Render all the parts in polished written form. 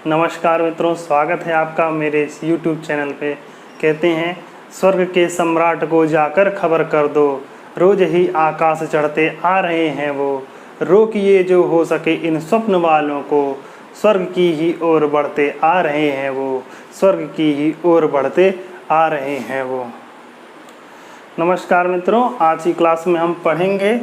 नमस्कार मित्रों, स्वागत है आपका मेरे इस YouTube चैनल पे। कहते हैं स्वर्ग के सम्राट को जाकर खबर कर दो, रोज ही आकाश चढ़ते आ रहे हैं वो। रोकिए जो हो सके इन स्वप्न वालों को, स्वर्ग की ही ओर बढ़ते आ रहे हैं वो, स्वर्ग की ही ओर बढ़ते आ रहे हैं वो। नमस्कार मित्रों, आज की क्लास में हम पढ़ेंगे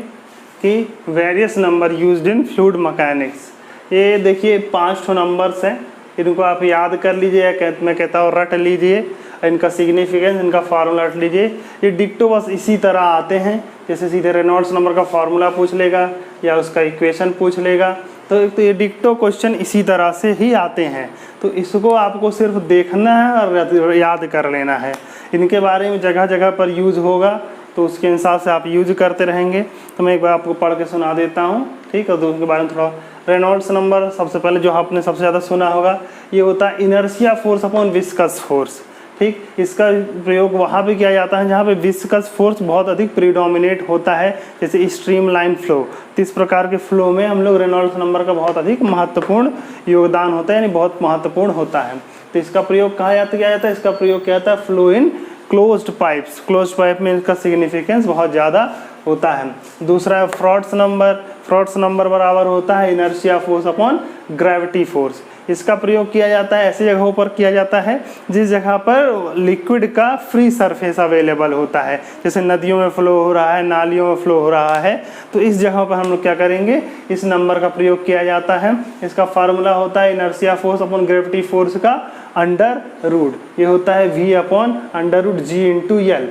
कि various number used in fluid mechanics. ये देखिए 5 नंबर्स हैं, इनको आप याद कर लीजिए या मैं कहता हूँ रट लीजिए। इनका सिग्निफिकेंस, इनका फार्मूला रट लीजिए। ये डिक्टो बस इसी तरह आते हैं, जैसे सीधे रेनॉल्ड्स नंबर का फार्मूला पूछ लेगा या उसका इक्वेशन पूछ लेगा। तो ये डिक्टो क्वेश्चन इसी तरह से ही आते हैं, तो इसको आपको सिर्फ देखना है और याद कर लेना है। इनके बारे में जगह जगह पर यूज़ होगा, तो उसके हिसाब से आप यूज करते रहेंगे। तो मैं एक बार आपको पढ़ के सुना देता हूँ, ठीक है। तो उसके बारे में थोड़ा रेनॉल्ड्स नंबर सबसे पहले जो आपने सबसे ज़्यादा सुना होगा, ये होता है inertia force upon viscous force, ठीक। इसका प्रयोग वहाँ पे किया जाता है जहाँ पे विस्कस फोर्स बहुत अधिक प्रीडोमिनेट होता है, जैसे स्ट्रीम लाइन फ्लो। तो इस प्रकार के फ्लो में हम लोग रेनॉल्ड्स नंबर का बहुत अधिक महत्वपूर्ण योगदान होता है, यानी बहुत महत्वपूर्ण होता है। तो इसका प्रयोग कहाँ किया जाता है? इसका प्रयोग किया जाता है flow in closed pipes. Closed pipe में इसका सिग्निफिकेंस बहुत ज़्यादा होता है। दूसरा है फ्रॉड्स नंबर। फ्रॉड्स नंबर बराबर होता है inertia force upon gravity force. इसका प्रयोग किया जाता है ऐसी जगहों पर किया जाता है जिस जगह पर लिक्विड का फ्री सरफेस अवेलेबल होता है, जैसे नदियों में फ्लो हो रहा है, नालियों में फ्लो हो रहा है। तो इस जगह पर हम लोग क्या करेंगे, इस नंबर का प्रयोग किया जाता है। इसका फार्मूला होता है inertia force upon gravity force का अंडर रूट। ये होता है V upon under root G into L.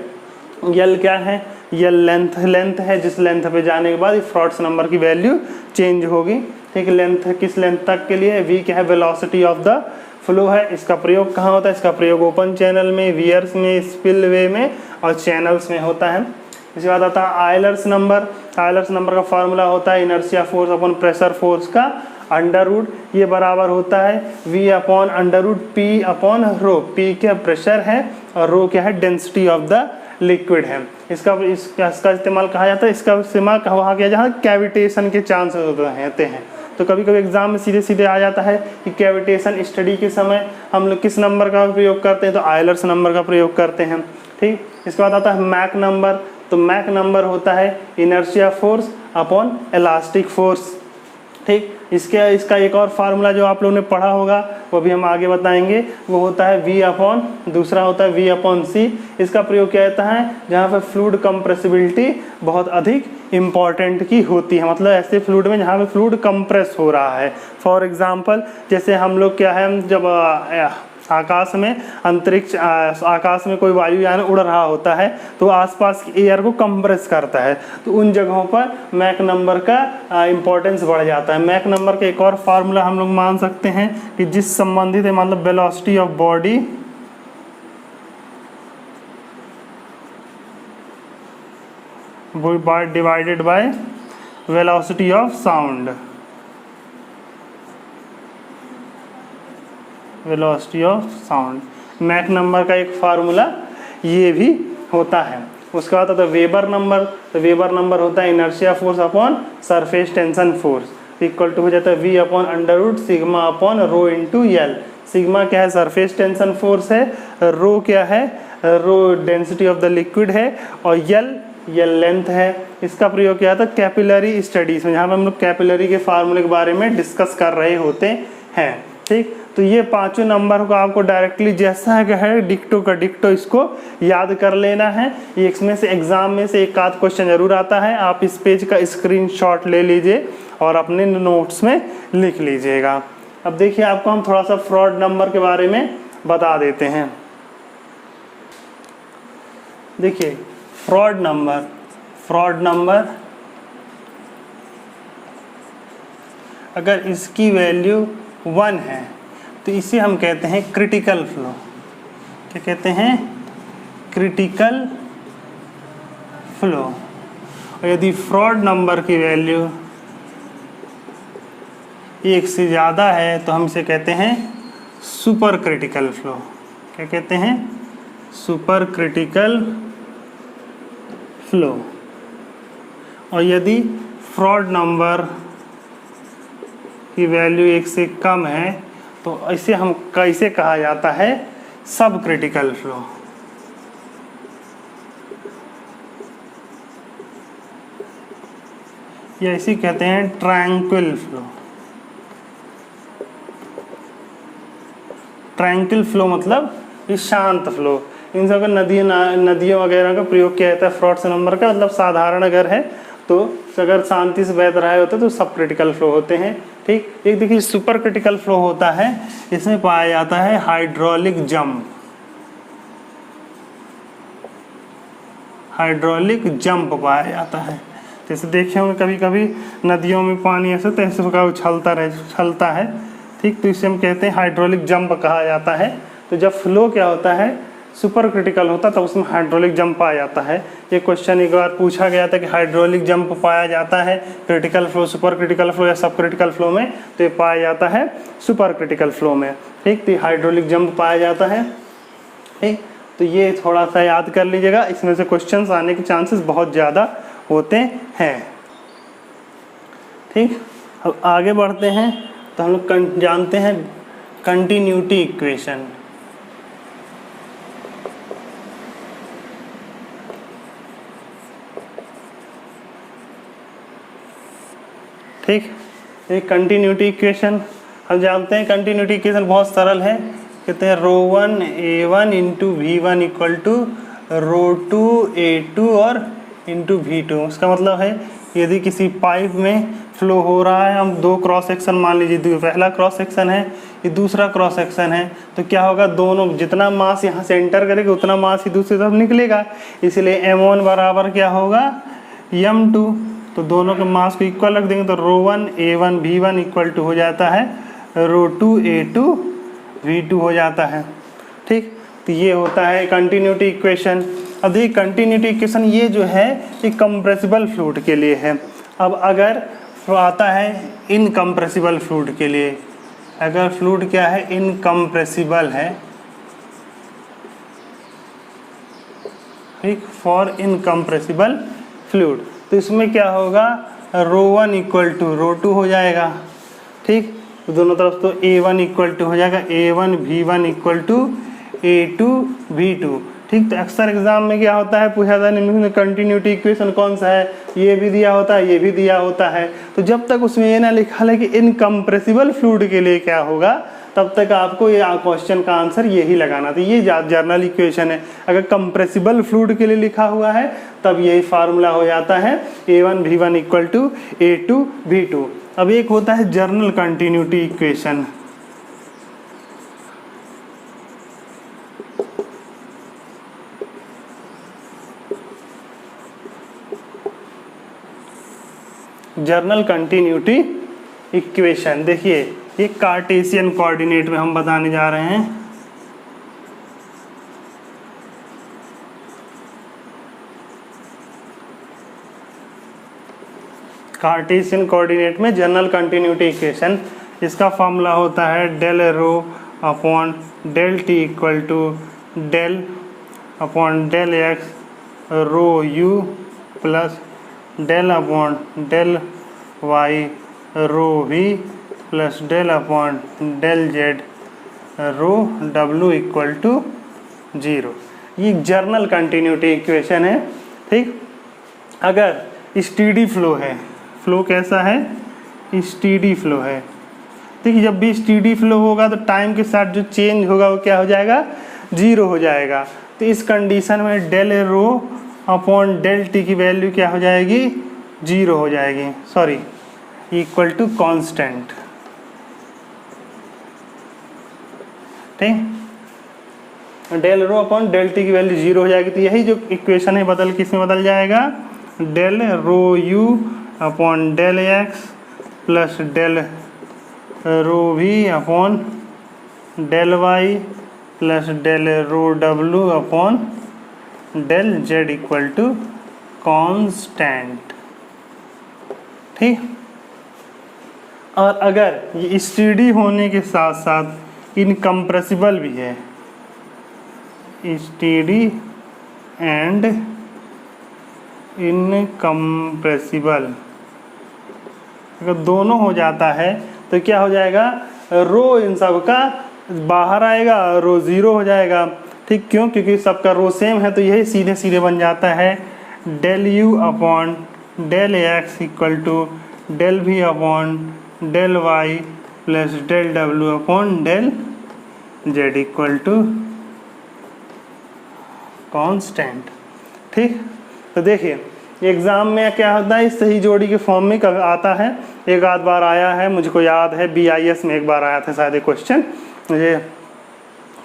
L क्या है? यल लेंथ है, जिस लेंथ पे जाने के बाद फ्रॉड्स नंबर की वैल्यू चेंज होगी, ठीक। लेंथ किस लेंथ तक के लिए? V क्या है? वेलोसिटी ऑफ द फ्लो है। इसका प्रयोग कहाँ होता है? इसका प्रयोग ओपन चैनल में, वियर्स में, स्पिलवे में और चैनल्स में होता है। इसके बाद आता है आयलर्स नंबर। आयलर्स नंबर का फार्मूला होता है inertia force upon pressure force का अंडर रूट। ये बराबर होता है V upon under root P upon rho. P क्या प्रेशर है और रो क्या है? डेंसिटी ऑफ द लिक्विड है। इसका इस्तेमाल कहा जाता है, इसका इस्तेमाल वहाँ किया जहाँ कैविटेशन के चांसेस होते हैं। तो कभी कभी एग्जाम में सीधे सीधे आ जाता है कि कैविटेशन स्टडी के समय हम लोग किस नंबर का प्रयोग करते हैं, तो आयलर्स नंबर का प्रयोग करते हैं, ठीक। इसके बाद आता है मैक नंबर। तो मैक नंबर होता है inertia force upon elastic force, ठीक। इसका एक और फार्मूला जो आप लोगों ने पढ़ा होगा वो भी हम आगे बताएंगे, वो होता है V अपॉन, दूसरा होता है V अपॉन C। इसका प्रयोग किया जाता है जहाँ पर फ्लूइड कंप्रेसिबिलिटी बहुत अधिक इम्पॉर्टेंट की होती है, मतलब ऐसे फ्लूइड में जहाँ पे फ्लूइड कंप्रेस हो रहा है। फॉर एग्जांपल जैसे हम लोग क्या है, जब आकाश में आकाश में कोई वायुयान उड़ रहा होता है तो आसपास की एयर को कंप्रेस करता है, तो उन जगहों पर मैक नंबर का इम्पोर्टेंस बढ़ जाता है। मैक नंबर का एक और फार्मूला हम लोग मान सकते हैं कि जिस संबंधित है, मतलब velocity of body divided by velocity of sound. Velocity of sound, Mach number का एक फार्मूला ये भी होता है। उसका बाद आता है वेबर नंबर। तो वेबर नंबर होता है inertia force upon surface tension force, equal to हो जाता है V upon under root sigma upon rho into L. Sigma क्या है? सरफेस टेंशन फोर्स है। रो क्या है? Rho density of the liquid है। और यल लेंथ है। इसका प्रयोग किया था कैपिलरी स्टडीज में, जहाँ पर हम लोग कैपिलरी के फार्मूले के बारे में डिस्कस कर रहे होते हैं, ठीक। तो ये 5 नंबर को आपको डायरेक्टली जैसा है डिक्टो का डिक्टो इसको याद कर लेना है। ये इसमें से एग्जाम में से एक आध क्वेश्चन जरूर आता है, आप इस पेज का स्क्रीनशॉट ले लीजिए और अपने नोट्स में लिख लीजिएगा। अब देखिए आपको हम थोड़ा सा फ्रॉड नंबर के बारे में बता देते हैं। देखिए फ्रॉड नंबर अगर इसकी वैल्यू 1 है तो इसे हम कहते हैं क्रिटिकल फ्लो। क्या कहते हैं? Critical flow. और यदि फ्रॉड नंबर की वैल्यू 1 से ज़्यादा है तो हम इसे कहते हैं सुपर क्रिटिकल फ्लो। क्या कहते हैं? Super critical flow. और यदि फ्रॉड नंबर की वैल्यू 1 से कम है तो इसे हम कैसे कहा जाता है, सब क्रिटिकल फ्लो। या इसे कहते हैं ट्रैंक्विल फ्लो। ट्रैंक्विल फ्लो मतलब ये शांत फ्लो। इन सब नदियों वगैरह का प्रयोग किया जाता है फ्रॉड्स नंबर का, मतलब साधारण अगर है तो अगर शांति से बह रहे होते तो सब क्रिटिकल फ्लो होते हैं। ठीक, एक देखिए सुपर क्रिटिकल फ्लो होता है, इसमें पाया जाता है हाइड्रोलिक जंप। हाइड्रोलिक जंप पाया जाता है। जैसे देखे होंगे कभी कभी नदियों में पानी ऐसे तैसे का उछलता है। ठीक, तो इसे हम कहते हैं हाइड्रोलिक जंप कहा जाता है। तो जब फ्लो क्या होता है, सुपर क्रिटिकल होता है, तब उसमें हाइड्रोलिक जंप पाया जाता है। ये क्वेश्चन एक बार पूछा गया था कि हाइड्रोलिक जंप पाया जाता है critical flow, super critical flow या सब क्रिटिकल फ्लो में, तो ये पाया जाता है सुपर क्रिटिकल फ्लो में। ठीक, तो हाइड्रोलिक जंप पाया जाता है। ठीक, तो ये थोड़ा सा याद कर लीजिएगा, इसमें से क्वेश्चंस आने के चांसेस बहुत ज़्यादा होते हैं। ठीक, अब आगे बढ़ते हैं तो हम लोग जानते हैं कंटिन्यूटी इक्वेशन। ठीक, ये कंटिन्यूटी इक्वेशन हम जानते हैं। कंटिन्यूटी इक्वेशन बहुत सरल है, कहते हैं ρ1 a1 into v1 equal to ρ2 a2 और इंटू v2। उसका मतलब है यदि किसी पाइप में फ्लो हो रहा है, हम दो क्रॉस सेक्शन मान लीजिए, पहला क्रॉस सेक्शन है, ये दूसरा क्रॉस सेक्शन है, तो क्या होगा, दोनों जितना मास यहाँ से एंटर करेगा उतना मास ही दूसरी तरफ निकलेगा। इसलिए m1 बराबर क्या होगा, m2। तो दोनों के मास को इक्वल रख देंगे तो ρ1 a1 v1 इक्वल टू हो जाता है ρ2 a2 v2 हो जाता है। ठीक, तो ये होता है कंटिन्यूटी इक्वेशन। अब देखिए कंटिन्यूटी इक्वेशन ये जो है ये कंप्रेसिबल फ्लूइड के लिए है। अब अगर आता है इनकम्प्रेसिबल फ्लूइड के लिए, अगर फ्लूइड क्या है, इनकम्प्रेसिबल है, ठीक, फॉर इनकम्प्रेसिबल फ्लूइड, तो इसमें क्या होगा, ρ1 इक्वल टू ρ2 हो जाएगा। ठीक, तो दोनों तरफ तो a1 इक्वल टू हो जाएगा a1 v1 equal to a2 v2। ठीक, तो अक्सर एग्जाम में क्या होता है, पूछा था निम्न कंटिन्यूटी इक्वेशन कौन सा है, ये भी दिया होता है, ये भी दिया होता है। तो जब तक उसमें ये ना लिखा है कि इनकम्प्रेसिबल फ्लूइड के लिए क्या होगा, तब तक आपको ये क्वेश्चन का आंसर यही लगाना था। ये जर्नल इक्वेशन है। अगर कंप्रेसिबल फ्लूइड के लिए लिखा हुआ है तब यही फार्मूला हो जाता है a1 v1 equal to a2 v2। अब एक होता है journal continuity equation. Journal continuity equation देखिए, ये कार्टेशियन कोऑर्डिनेट में हम बताने जा रहे हैं। कार्टेशियन कोऑर्डिनेट में जर्नल कंटिन्यूटी इक्वेशन, इसका फॉर्मूला होता है del rho upon del T equal to del upon del X rho U plus del upon del Y rho V plus del upon del Z rho W equal to 0। ये journal continuity equation है। ठीक, अगर steady flow है, flow कैसा है, steady flow है। ठीक, जब भी स्टीडी फ्लो होगा तो टाइम के साथ जो चेंज होगा वो क्या हो जाएगा, 0 हो जाएगा। तो इस कंडीशन में del rho upon del T की वैल्यू क्या हो जाएगी, 0 हो जाएगी, सॉरी इक्वल टू कांस्टेंट। ठीक, del rho upon del T की वैल्यू 0 हो जाएगी। तो यही जो इक्वेशन है बदल के इसमें बदल जाएगा, del rho U upon del X plus del rho V upon del Y plus del rho W upon del Z equal to constant. ठीक, और अगर ये स्टीडी होने के साथ साथ इनकम्प्रेसिबल भी है, स्टीडी एंड इनकम्प्रेसिबल, अगर दोनों हो जाता है तो क्या हो जाएगा, रो इन सब का बाहर आएगा, रो 0 हो जाएगा। ठीक, क्यों? क्योंकि सबका रो सेम है, तो यही सीधे सीधे बन जाता है del U upon del X equal to del V upon del Y plus del W upon del Z equal to constant. ठीक, तो देखिए एग्ज़ाम में क्या होता है, इस सही जोड़ी के फॉर्म में कभी आता है, एक आध बार आया है, मुझको याद है BIS में एक बार आया था शायद क्वेश्चन, मुझे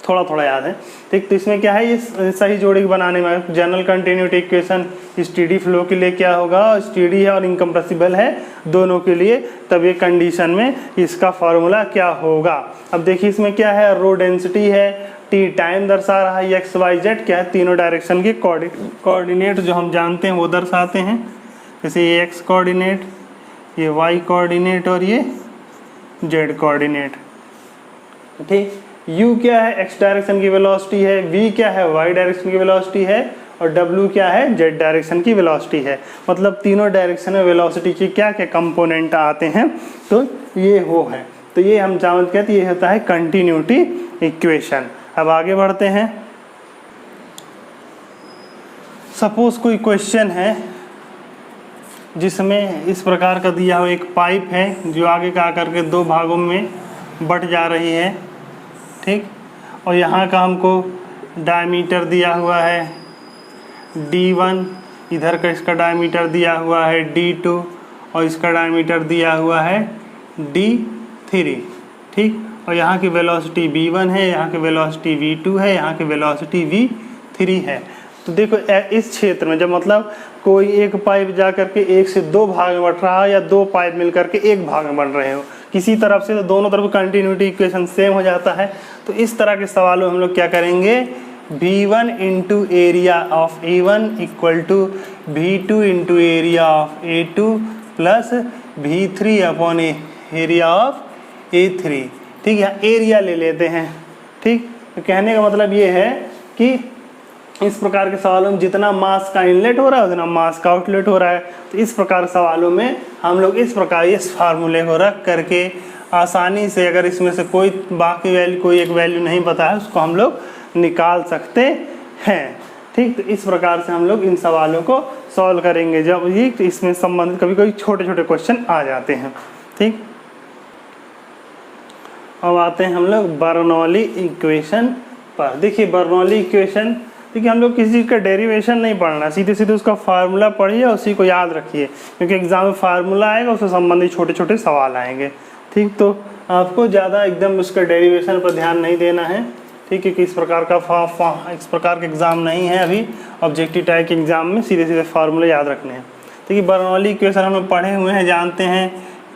थोड़ा थोड़ा याद है। ठीक, तो इसमें क्या है, ये सही जोड़ी बनाने में general continuity equation steady flow के लिए क्या होगा, स्टेडी है और इनकम्प्रेसिबल है दोनों के लिए, तब ये कंडीशन में इसका फार्मूला क्या होगा। अब देखिए इसमें क्या है, रो डेंसिटी है, टी टाइम दर्शा रहा है, एक्स वाई जेड क्या है, तीनों डायरेक्शन के कोऑर्डिनेट जो हम जानते हैं वो दर्शाते हैं, जैसे ये एक्स कोऑर्डिनेट, ये वाई कोऑर्डिनेट और ये जेड कोऑर्डिनेट। ठीक, u क्या है, एक्स डायरेक्शन की वेलोसिटी है, v क्या है, y डायरेक्शन की वेलोसिटी है, और w क्या है, z डायरेक्शन की वेलोसिटी है। मतलब तीनों डायरेक्शन में वेलोसिटी के क्या क्या कंपोनेंट आते हैं, तो ये वो है। तो ये हम जानते कहते ये होता है कंटिन्यूटी इक्वेशन। अब आगे बढ़ते हैं। सपोज कोई क्वेश्चन है जिसमें इस प्रकार का दिया हुआ एक पाइप है जो आगे का आकर के दो भागों में बट जा रही है। ठीक, और यहाँ का हमको डायमीटर दिया हुआ है D1, इधर का इसका डायमीटर दिया हुआ है D2 और इसका डायमीटर दिया हुआ है D3। ठीक, और यहाँ की वेलोसिटी V1 है, यहाँ की वेलोसिटी V2 है, यहाँ की वेलोसिटी V3 है। तो देखो इस क्षेत्र में जब मतलब कोई एक पाइप जा करके एक से दो भाग में बट रहा है या दो पाइप मिल करके एक भाग में बन रहे हो किसी तरफ से, तो दोनों तरफ कंटिन्यूटी इक्वेशन सेम हो जाता है। तो इस तरह के सवालों में हम लोग क्या करेंगे, V1 into area of A1 equal to V2 into area of A2 plus V3 upon area of A3। ठीक है, एरिया ले लेते हैं। ठीक, तो कहने का मतलब ये है कि इस प्रकार के सवालों में जितना मास का इनलेट हो रहा है उतना मास का आउटलेट हो रहा है। तो इस प्रकार सवालों में हम लोग इस प्रकार इस फार्मूले को रख करके आसानी से, अगर इसमें से कोई बाकी वैल्यू कोई एक वैल्यू नहीं पता है उसको हम लोग निकाल सकते हैं। ठीक, तो इस प्रकार से हम लोग इन सवालों को सॉल्व करेंगे जब ये इसमें संबंधित कभी कभी छोटे छोटे क्वेश्चन आ जाते हैं। ठीक, अब आते हैं हम लोग बर्नौली इक्वेशन पर। देखिए बर्नौली इक्वेशन, देखिए हम लोग किसी चीज़ का डेरिवेशन नहीं पढ़ना, सीधे सीधे उसका फार्मूला पढ़िए और उसी को याद रखिए, क्योंकि एग्जाम में फार्मूला आएगा उससे संबंधित छोटे छोटे सवाल आएंगे। ठीक, तो आपको ज़्यादा एकदम उसका डेरिवेशन पर ध्यान नहीं देना है। ठीक, क्योंकि इस प्रकार का इस प्रकार के एग्ज़ाम नहीं है अभी, ऑब्जेक्टिव टाइप के एग्ज़ाम में सीधे सीधे फार्मूले याद रखने हैं। देखिए बर्नौली इक्वेशन हम लोग पढ़े हुए हैं, जानते हैं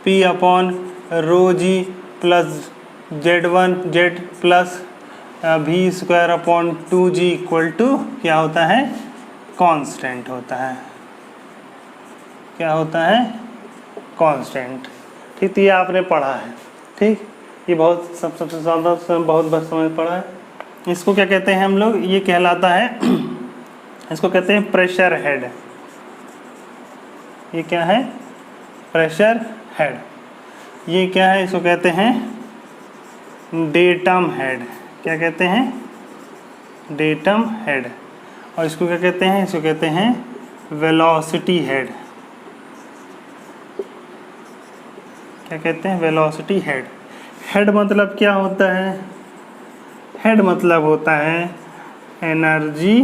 P upon rho G plus Z plus V square upon 2G equal to क्या होता है, कांस्टेंट होता है। क्या होता है, कांस्टेंट। ठीक, तो ये आपने पढ़ा है। ठीक, ये बहुत सबसे ज़्यादा बहुत बस समझ पड़ा है। इसको क्या कहते हैं हम लोग, ये कहलाता है इसको कहते हैं प्रेशर हेड। ये क्या है, प्रेशर हेड। ये क्या है, इसको कहते हैं डेटम हेड। क्या कहते हैं, डेटम हेड। और इसको क्या कहते हैं, इसको कहते हैं वेलोसिटी हेड। क्या कहते हैं, वेलोसिटी हेड। हेड मतलब क्या होता है, हेड मतलब होता है energy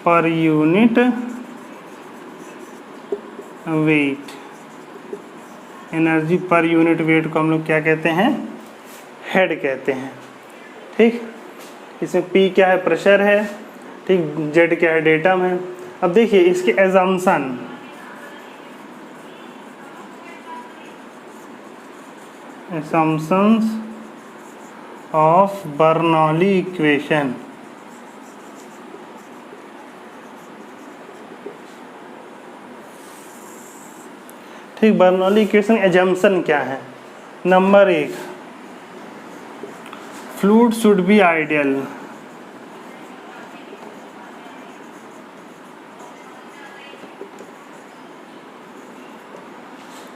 per unit weight. Energy per unit weight को हम लोग क्या कहते हैं, हेड कहते हैं। ठीक, इसमें P क्या है, प्रेशर है। ठीक, Z क्या है, डेटम है। अब देखिए इसके assumption, assumptions of Bernoulli equation। ठीक, बर्नौली इक्वेशन एजम्पशन क्या है। Number 1, fluid should be ideal.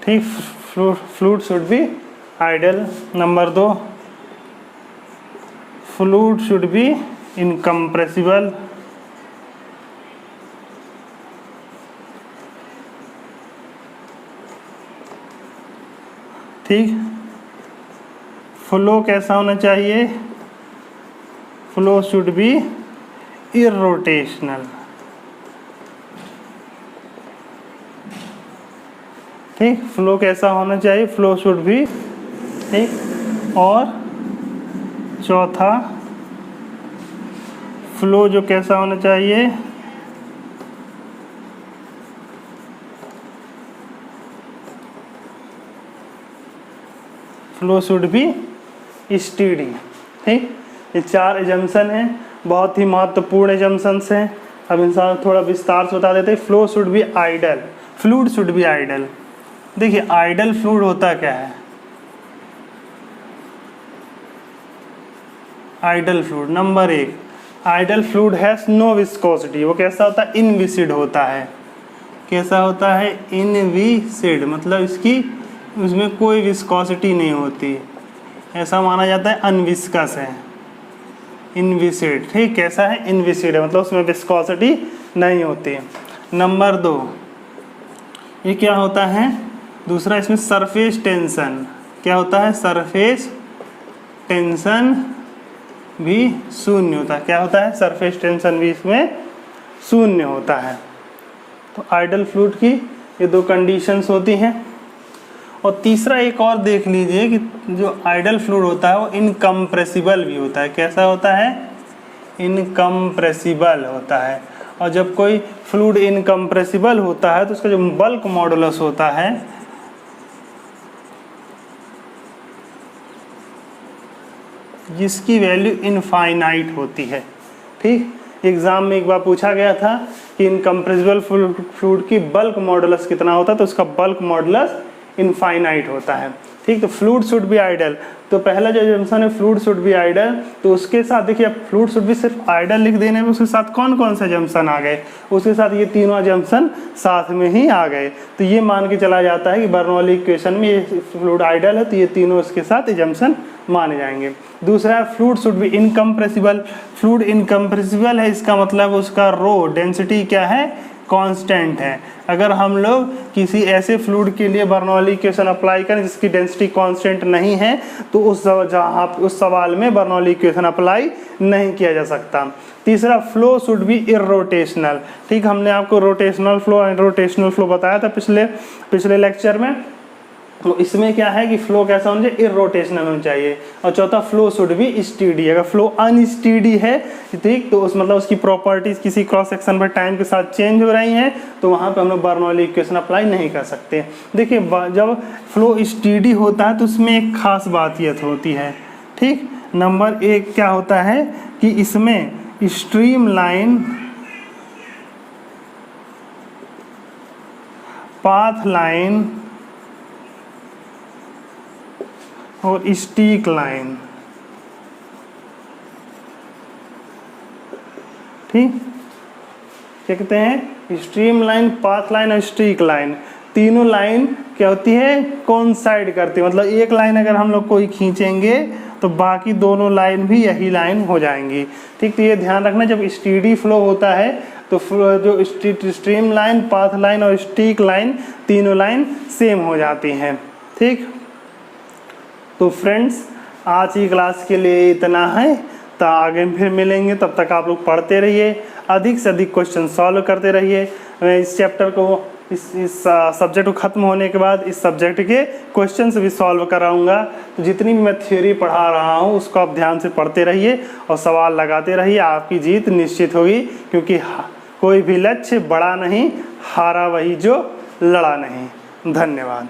ठीक, fluid should be ideal. Number 2, fluid should be incompressible. ठीक, फ्लो कैसा होना चाहिए? Flow should be irrotational. ठीक, फ्लो कैसा होना चाहिए? Flow should be. ठीक, और चौथा, फ्लो जो कैसा होना चाहिए? Flow should be steady. ठीक, ये 4 एजम्पशन हैं, बहुत ही महत्वपूर्ण एजम्पशंस हैं। अब इंसान थोड़ा विस्तार से बता देते हैं। Flow should be ideal, fluid should be ideal. देखिए आइडल फ्लूइड होता क्या है? Ideal fluid, number 1, ideal fluid has no viscosity. वो कैसा होता है? इनविसिड होता है। कैसा होता है? इनविसिड, मतलब इसकी उसमें कोई विस्कोसिटी नहीं होती, ऐसा माना जाता है। अनविस्कस है, इनविसिड। ठीक, कैसा है? इनविसिड है, मतलब उसमें विस्कोसिटी नहीं होती। नंबर 2, ये क्या होता है? दूसरा, इसमें सरफेस टेंशन क्या होता है? सरफेस टेंशन भी शून्य होता है। क्या होता है? सरफेस टेंशन भी इसमें शून्य होता है। तो आइडल फ्लूइड की ये 2 कंडीशंस होती हैं। और तीसरा एक और देख लीजिए कि जो आइडल फ्लूइड होता है वो इनकम्प्रेसिबल भी होता है। कैसा होता है? इनकम्प्रेसिबल होता है। और जब कोई फ्लूइड इनकम्प्रेसिबल होता है तो उसका जो बल्क मॉडुलस होता है जिसकी वैल्यू इनफाइनाइट होती है। ठीक, एग्जाम में एक बार पूछा गया था कि इनकम्प्रेसिबल फ्लूइड की बल्क मॉडुलस कितना होता है, तो उसका बल्क मॉडुलस इनफाइनाइट होता है। ठीक, तो फ्लूइड शुड बी आइडल, तो पहला जो एजम्पशन है फ्लूइड शुड बी आइडल, तो उसके साथ देखिए फ्लूइड शुड बी सिर्फ आइडल लिख देने में उसके साथ कौन कौन से एजम्पशन आ गए? उसके साथ ये तीनों एजम्पशन साथ में ही आ गए। तो ये मान के चला जाता है कि बर्नौली इक्वेशन में ये फ्लूइड आइडल है, तो ये तीनों इसके साथ एजम्पशन माने जाएंगे। दूसरा, fluid should be incompressible. Fluid incompressible है, इसका मतलब उसका रो डेंसिटी क्या है? कांस्टेंट है। अगर हम लोग किसी ऐसे फ्लूइड के लिए बर्नौली इक्वेशन अप्लाई करें जिसकी डेंसिटी कांस्टेंट नहीं है, तो उस सवाल में बर्नौली इक्वेशन अप्लाई नहीं किया जा सकता। तीसरा, फ्लो शुड बी इरोटेशनल। ठीक, हमने आपको rotational flow and rotational flow बताया था पिछले लेक्चर में। तो इसमें क्या है कि फ्लो कैसा होना चाहिए? इरोटेशनल होना चाहिए। और चौथा, फ्लो शुड बी स्टीडी। अगर फ्लो अनस्टीडी है, ठीक, तो उस मतलब उसकी प्रॉपर्टीज किसी क्रॉस सेक्शन पर टाइम के साथ चेंज हो रही हैं, तो वहाँ पे हम लोग बर्नौली इक्वेशन अप्लाई नहीं कर सकते। देखिए जब फ्लो स्टीडी होता है तो उसमें एक खास बात ये होती है। ठीक, नंबर 1 क्या होता है कि इसमें स्ट्रीम लाइन, पाथ लाइन और स्टीक लाइन, ठीक, क्या कहते हैं? स्ट्रीम लाइन, पाथ लाइन और स्टीक लाइन, तीनों लाइन क्या होती है? कोइंसाइड करती है। मतलब एक लाइन अगर हम लोग कोई खींचेंगे तो बाकी दोनों लाइन भी यही लाइन हो जाएंगी। ठीक, तो ये ध्यान रखना, जब स्टीडी फ्लो होता है तो जो स्ट्रीम लाइन, पाथ लाइन और स्टीक लाइन, तीनों लाइन सेम हो जाती हैं। ठीक, तो फ्रेंड्स आज की क्लास के लिए इतना है, तो आगे फिर मिलेंगे। तब तक आप लोग पढ़ते रहिए, अधिक से अधिक क्वेश्चन सॉल्व करते रहिए। मैं इस चैप्टर को इस सब्जेक्ट को ख़त्म होने के बाद इस सब्जेक्ट के क्वेश्चंस भी सॉल्व कराऊंगा। तो जितनी भी मैं थ्योरी पढ़ा रहा हूँ उसको आप ध्यान से पढ़ते रहिए और सवाल लगाते रहिए, आपकी जीत निश्चित होगी। क्योंकि कोई भी लक्ष्य बड़ा नहीं, हारा वही जो लड़ा नहीं। धन्यवाद।